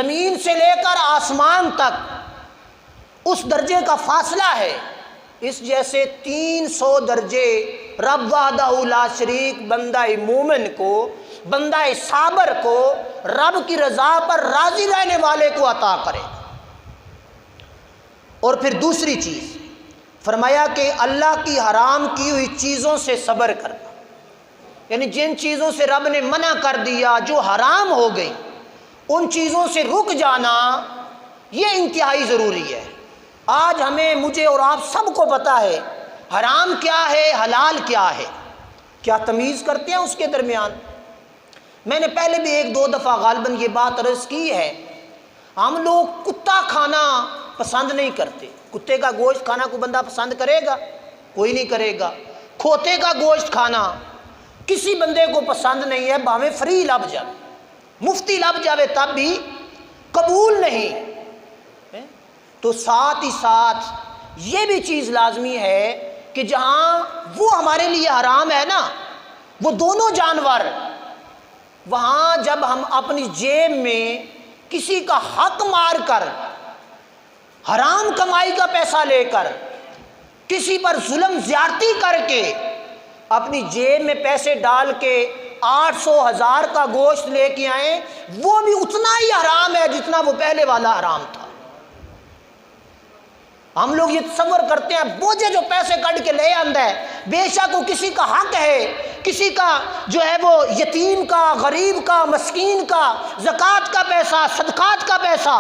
زمین سے لے کر آسمان تک اس درجے کا فاصلہ ہے، اس جیسے 300 درجے رب وحدہ لا شریک بندہ مومن کو، بندہ صابر کو، رب کی رضا پر راضی رہنے والے کو عطا کرے۔ اور پھر دوسری چیز فرمایا کہ اللہ کی حرام کی ہوئی چیزوں سے صبر کرنا، یعنی جن چیزوں سے رب نے منع کر دیا، جو حرام ہو گئی، ان چیزوں سے رک جانا، یہ انتہائی ضروری ہے۔ آج ہمیں، مجھے اور آپ سب کو پتہ ہے حرام کیا ہے، حلال کیا ہے، کیا تمیز کرتے ہیں اس کے درمیان؟ میں نے پہلے بھی 1-2 دفعہ غالباً یہ بات عرض کی ہے، ہم لوگ کتا کھانا پسند نہیں کرتے۔ کتے کا گوشت کھانا کوئی بندہ پسند کرے گا؟ کوئی نہیں کرے گا۔ کھوتے کا گوشت کھانا کسی بندے کو پسند نہیں ہے، باویں فری لب جائے، مفتی لب جاوے تب بھی قبول نہیں۔ تو ساتھ ہی ساتھ یہ بھی چیز لازمی ہے کہ جہاں وہ ہمارے لیے حرام ہے نا، وہ دونوں جانور، وہاں جب ہم اپنی جیب میں کسی کا حق مار کر، حرام کمائی کا پیسہ لے کر، کسی پر ظلم زیادتی کر کے اپنی جیب میں پیسے ڈال کے 800,000 کا گوشت لے کے آئیں، وہ بھی اتنا ہی حرام ہے جتنا وہ پہلے والا حرام تھا۔ ہم لوگ یہ تصور کرتے ہیں بوجھے جو پیسے کٹ کے لے آندا ہے، بے شک وہ کسی کا حق ہے، کسی کا جو ہے وہ یتیم کا، غریب کا، مسکین کا، زکوٰۃ کا پیسہ، صدقات کا پیسہ،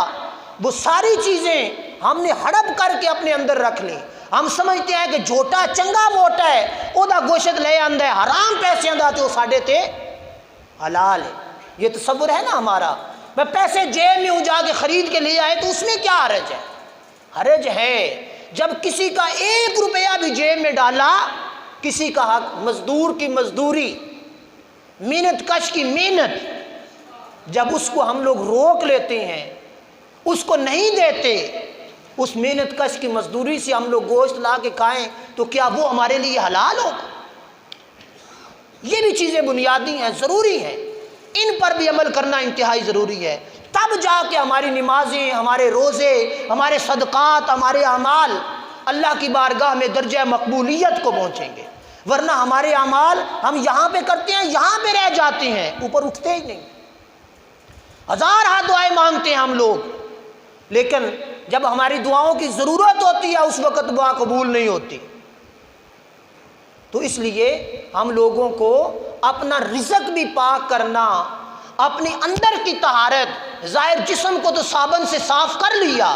وہ ساری چیزیں ہم نے ہڑپ کر کے اپنے اندر رکھ لی۔ ہم سمجھتے ہیں کہ جھوٹا چنگا موٹا ہے، وہ دا گوشت لے آندا ہے، حرام پیسے آندا تے وہ ساڈے تے حلال ہے۔ یہ تصور ہے نا ہمارا، میں پیسے جیب میں جا کے خرید کے لے آئے تو اس میں کیا حرج ہے؟ حرج ہے جب کسی کا 1 روپیہ بھی جیب میں ڈالا، کسی کا حق، مزدور کی مزدوری، محنت کش کی محنت، جب اس کو ہم لوگ روک لیتے ہیں، اس کو نہیں دیتے، اس محنت کش کی مزدوری سے ہم لوگ گوشت لا کے کھائیں تو کیا وہ ہمارے لیے حلال ہوگا؟ یہ بھی چیزیں بنیادی ہیں، ضروری ہیں، ان پر بھی عمل کرنا انتہائی ضروری ہے، تب جا کے ہماری نمازیں، ہمارے روزے، ہمارے صدقات، ہمارے اعمال اللہ کی بارگاہ میں درجہ مقبولیت کو پہنچیں گے، ورنہ ہمارے اعمال ہم یہاں پہ کرتے ہیں، یہاں پہ رہ جاتے ہیں، اوپر اٹھتے ہی نہیں۔ 1000 دعائیں مانگتے ہیں ہم لوگ، لیکن جب ہماری دعاؤں کی ضرورت ہوتی ہے اس وقت دعا قبول نہیں ہوتی۔ تو اس لیے ہم لوگوں کو اپنا رزق بھی پاک کرنا، اپنی اندر کی طہارت، ظاہر جسم کو تو صابن سے صاف کر لیا،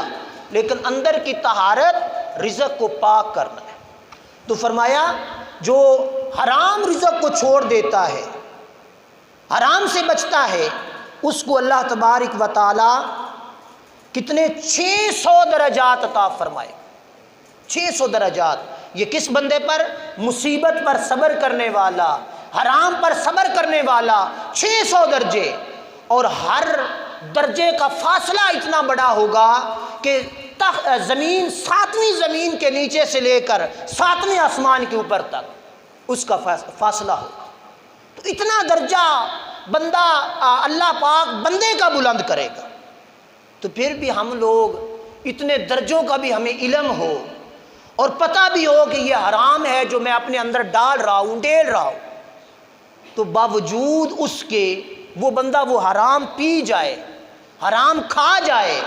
لیکن اندر کی طہارت رزق کو پاک کرنا ہے۔ تو فرمایا جو حرام رزق کو چھوڑ دیتا ہے، حرام سے بچتا ہے، اس کو اللہ تبارک و تعالی کتنے 600 درجات عطا فرمائے۔ 600 درجات، یہ کس بندے پر؟ مصیبت پر صبر کرنے والا، حرام پر صبر کرنے والا، 600 درجے، اور ہر درجے کا فاصلہ اتنا بڑا ہوگا کہ زمین 7ویں زمین کے نیچے سے لے کر 7ویں آسمان کے اوپر تک اس کا فاصلہ ہوگا۔ تو اتنا درجہ بندہ، اللہ پاک بندے کا بلند کرے گا۔ تو پھر بھی ہم لوگ اتنے درجوں کا بھی ہمیں علم ہو اور پتہ بھی ہو کہ یہ حرام ہے جو میں اپنے اندر ڈال رہا ہوں، ڈیل رہا ہوں، تو باوجود اس کے وہ بندہ وہ حرام پی جائے، حرام کھا جائے،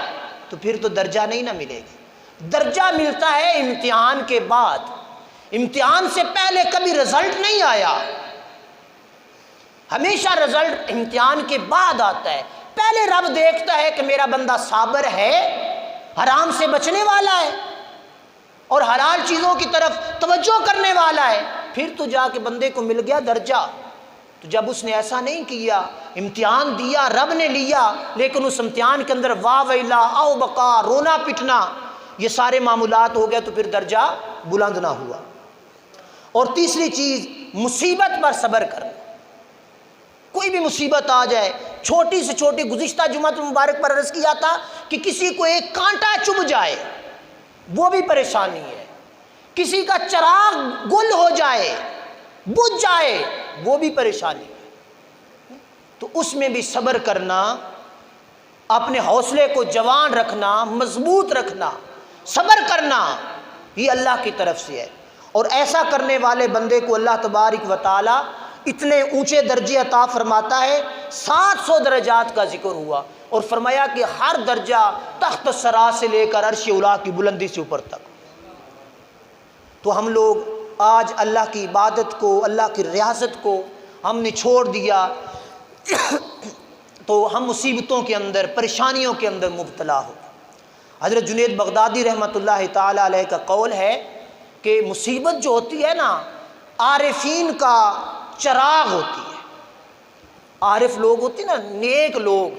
تو پھر تو درجہ نہیں نہ ملے گا۔ درجہ ملتا ہے امتحان کے بعد، امتحان سے پہلے کبھی رزلٹ نہیں آیا، ہمیشہ رزلٹ امتحان کے بعد آتا ہے۔ پہلے رب دیکھتا ہے کہ میرا بندہ صابر ہے، حرام سے بچنے والا ہے اور حلال چیزوں کی طرف توجہ کرنے والا ہے، پھر تو جا کے بندے کو مل گیا درجہ۔ تو جب اس نے ایسا نہیں کیا، امتحان دیا، رب نے لیا، لیکن اس امتحان کے اندر واہ ویلا، او بقا، رونا پٹنا، یہ سارے معمولات ہو گئے، تو پھر درجہ بلند نہ ہوا۔ اور تیسری چیز، مصیبت پر صبر کرنا۔ کوئی بھی مصیبت آ جائے، چھوٹی سے چھوٹی، گزشتہ جمعۃ المبارک پر عرض کیا تھا کہ کسی کو ایک کانٹا چبھ جائے وہ بھی پریشانی ہے، کسی کا چراغ گل ہو جائے، بجھ جائے، وہ بھی پریشانی ہے۔ تو اس میں بھی صبر کرنا اپنے حوصلے کو جوان رکھنا، مضبوط رکھنا، صبر کرنا، یہ اللہ کی طرف سے ہے۔ اور ایسا کرنے والے بندے کو اللہ تبارک و تعالی اتنے اونچے درجے عطا فرماتا ہے۔ 700 درجات کا ذکر ہوا اور فرمایا کہ ہر درجہ تخت سرا سے لے کر عرش اولی کی بلندی سے اوپر تک۔ تو ہم لوگ آج اللہ کی عبادت کو، اللہ کی ریاضت کو ہم نے چھوڑ دیا تو ہم مصیبتوں کے اندر، پریشانیوں کے اندر مبتلا ہو۔ حضرت جنید بغدادی رحمۃ اللہ تعالی علیہ کا قول ہے کہ مصیبت جو ہوتی ہے نا، عارفین کا چراغ ہوتی ہے۔ عارف لوگ ہوتے ہیں نا، نیک لوگ،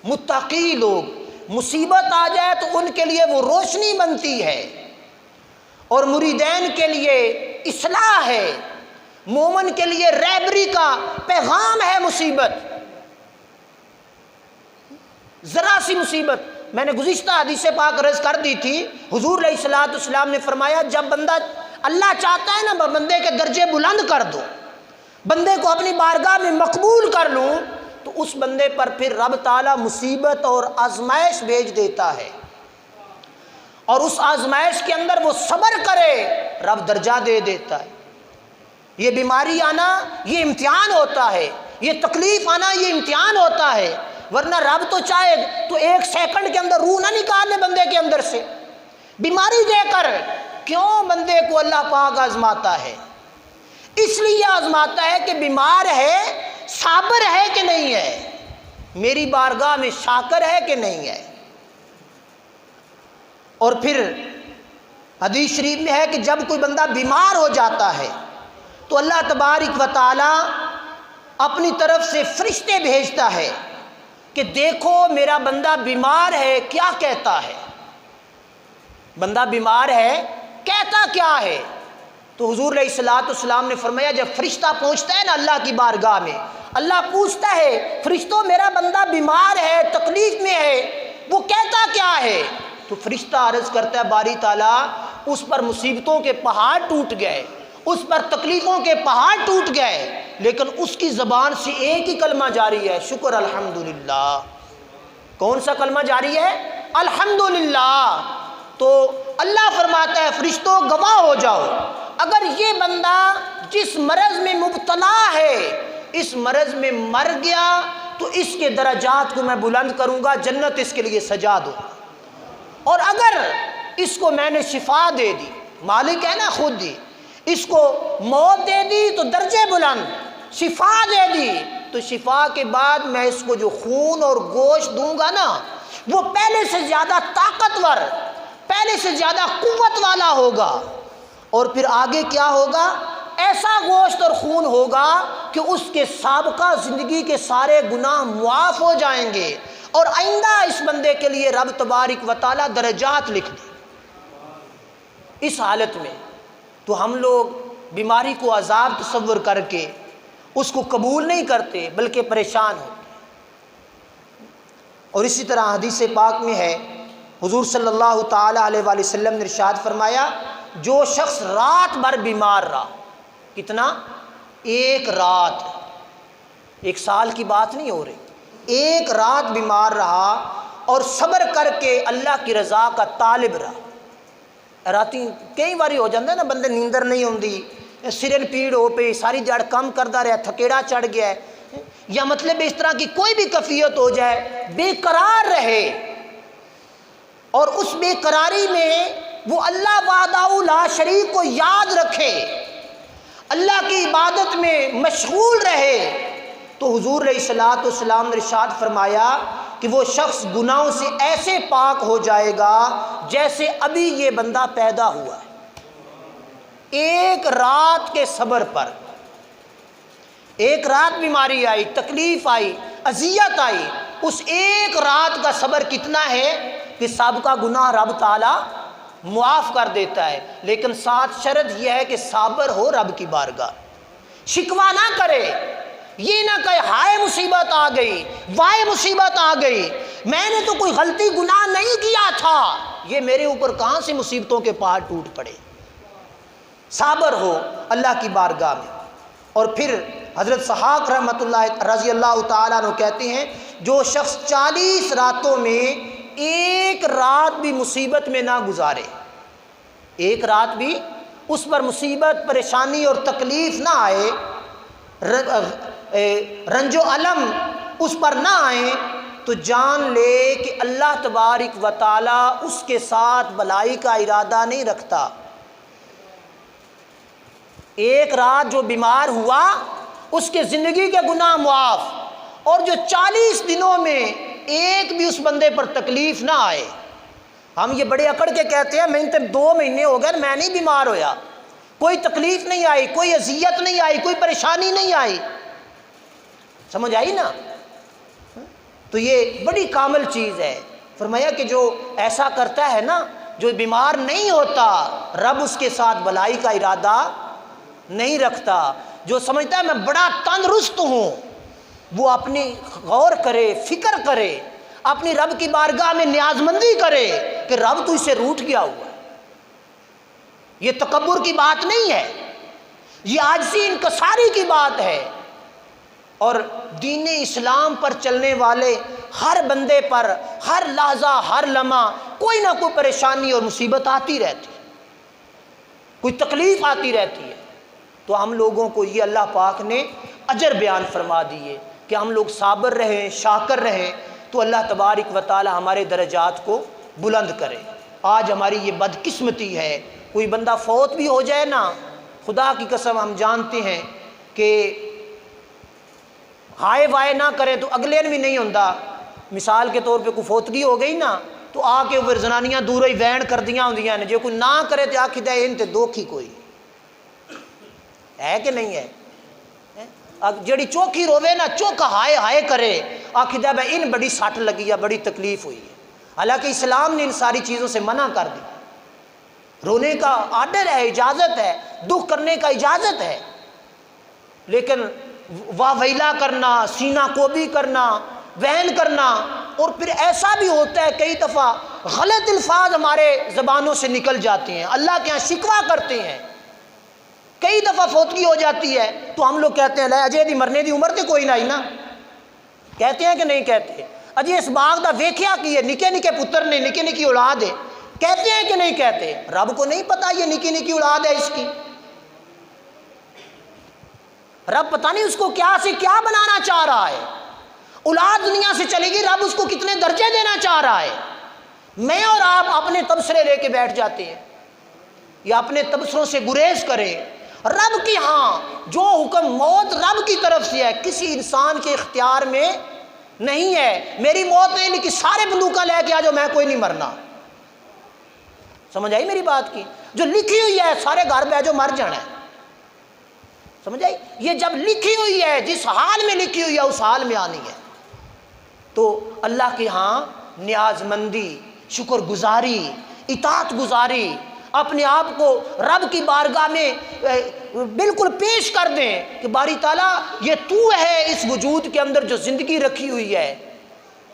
متقی لوگ، مصیبت آ جائے تو ان کے لیے وہ روشنی بنتی ہے اور مریدین کے لیے اصلاح ہے، مومن کے لیے رہبری کا پیغام ہے۔ مصیبت، ذرا سی مصیبت، میں نے گزشتہ حدیث پاک عرض کر دی تھی، حضور علیہ الصلوۃ والسلام نے فرمایا جب بندہ، اللہ چاہتا ہے نا بندے کے درجے بلند کر دو، بندے کو اپنی بارگاہ میں مقبول کر لوں، تو اس بندے پر پھر رب تعالیٰ مصیبت اور آزمائش بھیج دیتا ہے، اور اس آزمائش کے اندر وہ صبر کرے، رب درجہ دے دیتا ہے۔ یہ بیماری آنا یہ امتحان ہوتا ہے، یہ تکلیف آنا یہ امتحان ہوتا ہے، ورنہ رب تو چاہے تو 1 سیکنڈ کے اندر روح نہ نکال لے بندے کے اندر سے۔ بیماری دے کر کیوں بندے کو اللہ پاک آزماتا ہے؟ اس لیے آزماتا ہے کہ بیمار ہے، صابر ہے کہ نہیں ہے، میری بارگاہ میں شاکر ہے کہ نہیں ہے۔ اور پھر حدیث شریف میں ہے کہ جب کوئی بندہ بیمار ہو جاتا ہے تو اللہ تبارک و تعالی اپنی طرف سے فرشتے بھیجتا ہے کہ دیکھو میرا بندہ بیمار ہے، کیا کہتا ہے؟ بندہ بیمار ہے، کہتا کیا ہے؟ تو حضور علیہ الصلوۃ والسلام نے فرمایا جب فرشتہ پہنچتا ہے نا اللہ کی بارگاہ میں، اللہ پوچھتا ہے فرشتوں میرا بندہ بیمار ہے، تکلیف میں ہے، وہ کہتا کیا ہے؟ تو فرشتہ عرض کرتا ہے باری تعالیٰ اس پر مصیبتوں کے پہاڑ ٹوٹ گئے، اس پر تکلیفوں کے پہاڑ ٹوٹ گئے، لیکن اس کی زبان سے ایک ہی کلمہ جاری ہے، شکر الحمدللہ۔ کون سا کلمہ جاری ہے؟ الحمدللہ۔ تو اللہ فرماتا ہے فرشتوں گواہ ہو جاؤ، اگر یہ بندہ جس مرض میں مبتلا ہے اس مرض میں مر گیا تو اس کے درجات کو میں بلند کروں گا، جنت اس کے لیے سجا دوں، اور اگر اس کو میں نے شفا دے دی، مالک ہے نا خود دی، اس کو موت دے دی تو درجے بلند، شفا دے دی تو شفا کے بعد میں اس کو جو خون اور گوشت دوں گا نا وہ پہلے سے زیادہ طاقتور، پہلے سے زیادہ قوت والا ہوگا، اور پھر آگے کیا ہوگا؟ ایسا گوشت اور خون ہوگا کہ اس کے سابقہ زندگی کے سارے گناہ معاف ہو جائیں گے، اور آئندہ اس بندے کے لیے رب تبارک و تعالیٰ درجات لکھ دے۔ اس حالت میں تو ہم لوگ بیماری کو عذاب تصور کر کے اس کو قبول نہیں کرتے بلکہ پریشان ہوتے۔ اور اسی طرح حدیث پاک میں ہے حضور صلی اللہ تعالیٰ علیہ وآلہ وسلم نے ارشاد فرمایا جو شخص رات بھر بیمار رہا، کتنا؟ 1 رات، 1 سال کی بات نہیں ہو رہی، 1 رات بیمار رہا اور صبر کر کے اللہ کی رضا کا طالب رہا۔ راتی کئی باری ہو جاتا ہے نا بندے نیندر نہیں ہوندی، سرن پیڑ ہو پہ ساری جڑ کم کرتا رہا، تھکیڑا چڑھ گیا ہے، یا مطلب اس طرح کی کوئی بھی کیفیت ہو جائے، بے قرار رہے، اور اس بے قراری میں وہ اللہ وحدہ لا شریک کو یاد رکھے، اللہ کی عبادت میں مشغول رہے، تو حضور علیہ الصلوۃ والسلام نے ارشاد فرمایا کہ وہ شخص گناہوں سے ایسے پاک ہو جائے گا جیسے ابھی یہ بندہ پیدا ہوا ہے۔ 1 رات کے صبر پر، 1 رات بیماری آئی، تکلیف آئی، اذیت آئی، اس 1 رات کا صبر کتنا ہے کہ سابقہ گناہ رب تعالیٰ معاف کر دیتا ہے، لیکن ساتھ شرط یہ ہے کہ صابر ہو رب کی بارگاہ، شکوہ نہ کرے، یہ نہ کہے ہائے مصیبت آ گئی، وائے مصیبت آ گئی، میں نے تو کوئی غلطی گناہ نہیں کیا تھا، یہ میرے اوپر کہاں سے مصیبتوں کے پہاڑ ٹوٹ پڑے۔ صابر ہو اللہ کی بارگاہ میں۔ اور پھر حضرت صحاق رحمۃ اللہ رضی اللہ تعالیٰ عنہ کہتے ہیں جو شخص 40 راتوں میں ایک رات بھی مصیبت میں نہ گزارے، ایک رات بھی اس پر مصیبت، پریشانی اور تکلیف نہ آئے، رنج و الم اس پر نہ آئے، تو جان لے کہ اللہ تبارک و تعالی اس کے ساتھ بھلائی کا ارادہ نہیں رکھتا۔ ایک رات جو بیمار ہوا اس کے زندگی کے گناہ معاف، اور جو 40 دنوں میں ایک بھی اس بندے پر تکلیف نہ آئے۔ ہم یہ بڑے اکڑ کے کہتے ہیں میں تو 2 مہینے ہو گئے میں نہیں بیمار ہویا، کوئی تکلیف نہیں آئی، کوئی اذیت نہیں آئی، کوئی پریشانی نہیں آئی، سمجھ آئی نا؟ تو یہ بڑی کامل چیز ہے۔ فرمایا کہ جو ایسا کرتا ہے نا، جو بیمار نہیں ہوتا، رب اس کے ساتھ بھلائی کا ارادہ نہیں رکھتا۔ جو سمجھتا ہے میں بڑا تندرست ہوں، وہ اپنی غور کرے، فکر کرے، اپنی رب کی بارگاہ میں نیاز مندی کرے کہ رب تو اسے روٹھ گیا ہوا ہے۔ یہ تکبر کی بات نہیں ہے، یہ عاجزی انکساری کی بات ہے۔ اور دین اسلام پر چلنے والے ہر بندے پر ہر لحظہ، ہر لمحہ کوئی نہ کوئی پریشانی اور مصیبت آتی رہتی ہے، کوئی تکلیف آتی رہتی ہے۔ تو ہم لوگوں کو یہ اللہ پاک نے اجر بیان فرما دیے کہ ہم لوگ صابر رہیں، شاکر رہیں، تو اللہ تبارک و تعالی ہمارے درجات کو بلند کرے۔ آج ہماری یہ بدقسمتی ہے، کوئی بندہ فوت بھی ہو جائے نا، خدا کی قسم ہم جانتے ہیں کہ ہائے وائے نہ کرے تو اگلے بھی نہیں ہوتا۔ مثال کے طور پہ کوئی فوتگی ہو گئی نا تو آ کے پھر زنانیاں دور ہی وین کر دیا ہوندیاں نے، جو کوئی نہ کرے تو آخی دے ان تے دوکھی کوئی ہے کہ نہیں ہے؟ جڑی چوکھی روے نا، چوکھا ہائے ہائے کرے، آخی دے بھائی ان بڑی سٹ لگی ہے، بڑی تکلیف ہوئی ہے۔ حالانکہ اسلام نے ان ساری چیزوں سے منع کر دی۔ رونے کا آرڈر ہے، اجازت ہے، دکھ کرنے کا اجازت ہے، لیکن واہ ویلا کرنا، سینہ کوبی کرنا، وہن کرنا، اور پھر ایسا بھی ہوتا ہے کئی دفعہ غلط الفاظ ہمارے زبانوں سے نکل جاتے ہیں، اللہ کے ہاں شکوہ کرتے ہیں۔ کئی دفعہ فوتگی ہو جاتی ہے تو ہم لوگ کہتے ہیں لے اجے دی مرنے دی عمر تے کوئی نہ آئی نا، کہتے ہیں کہ نہیں کہتے؟ اجے اس باغ دا ویکھیا کی ہے، نکے نکے پتر نے، نکی نکی اولاد ہے، کہتے ہیں کہ نہیں کہتے؟ رب کو نہیں پتا یہ نکی نکی اولاد ہے اس کی؟ رب پتہ نہیں اس کو کیا سے کیا بنانا چاہ رہا ہے۔ اولاد دنیا سے چلے گی، رب اس کو کتنے درجے دینا چاہ رہا ہے۔ میں اور آپ اپنے تبصرے لے کے بیٹھ جاتے ہیں یا اپنے تبصروں سے گریز کریں۔ رب کی ہاں جو حکم موت رب کی طرف سے ہے، کسی انسان کے اختیار میں نہیں ہے۔ میری موت نہیں لکھی، سارے بندوقہ لے کے آ جاؤ، میں کوئی نہیں مرنا۔ سمجھ آئی میری بات کی؟ جو لکھی ہوئی ہے سارے گھر پہ جو مر جانا ہے، سمجھ آئی؟ یہ جب لکھی ہوئی ہے، جس حال میں لکھی ہوئی ہے اس حال میں آنی ہے۔ تو اللہ کے ہاں نیاز مندی، شکر گزاری، اطاعت گزاری، اپنے آپ کو رب کی بارگاہ میں بالکل پیش کر دیں کہ باری تعالیٰ یہ تو ہے اس وجود کے اندر جو زندگی رکھی ہوئی ہے،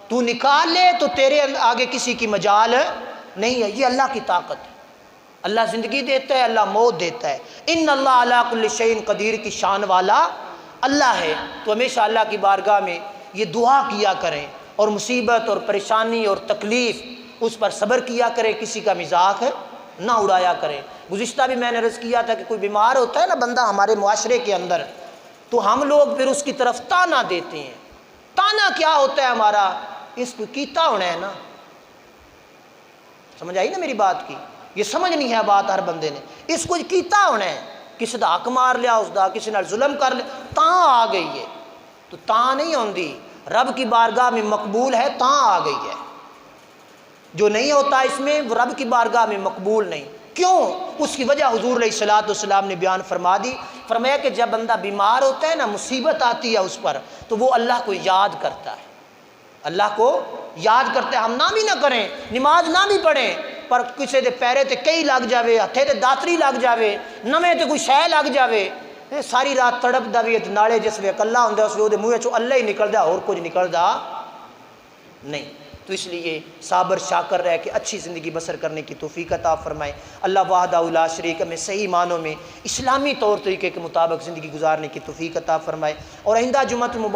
تو نکال لے تو تیرے آگے کسی کی مجال نہیں ہے۔ یہ اللہ کی طاقت ہے۔ اللہ زندگی دیتا ہے، اللہ موت دیتا ہے۔ ان اللہ علی کل شیء قدیر کی شان والا اللہ ہے۔ تو ہمیشہ اللہ کی بارگاہ میں یہ دعا کیا کریں، اور مصیبت اور پریشانی اور تکلیف اس پر صبر کیا کریں، کسی کا مذاق نہ اڑایا کریں۔ گزشتہ بھی میں نے عرض کیا تھا کہ کوئی بیمار ہوتا ہے نا بندہ ہمارے معاشرے کے اندر، تو ہم لوگ پھر اس کی طرف تانا دیتے ہیں۔ تانا کیا ہوتا ہے ہمارا؟ اس کو کیتا ہونا ہے نا، سمجھ آئی نا میری بات کی؟ یہ سمجھ نہیں ہے بات ہر بندے نے، اس کو کیتا ہونا ہے، کسی دا حق مار لیا، اس دا کسی نے ظلم کر لیا، تاں آ گئی ہے۔ تو تاں نہیں ہوندی، رب کی بارگاہ میں مقبول ہے، تاں آ گئی ہے۔ جو نہیں ہوتا اس میں وہ رب کی بارگاہ میں مقبول نہیں۔ کیوں؟ اس کی وجہ حضور علیہ الصلوۃ والسلام نے بیان فرما دی۔ فرمایا کہ جب بندہ بیمار ہوتا ہے نا، مصیبت آتی ہے اس پر، تو وہ اللہ کو یاد کرتا ہے، اللہ کو یاد کرتا ہے۔ ہم نہ بھی نہ کریں، نماز نہ بھی پڑھیں، پر کسی دے پیرے تے کئی لگ جاوے، ہتھے تے داتری لگ جاوے، نویں تے کوئی شے لگ جاوے، ساری رات تڑپ دا بھی نالے جس وے کلا ہوندا اس وے منہ چوں اللہ ہی نکلدا، اور کچھ نکلدا نہیں۔ تو اس لیے صابر شاکر رہ کے اچھی زندگی بسر کرنے کی توفیق عطا فرمائے۔ اللہ وحدہ لا شریک میں صحیح معنوں میں اسلامی طور طریقے کے مطابق زندگی گزارنے کی توفیق عطا فرمائے، اور آئندہ جمعۃ المبارک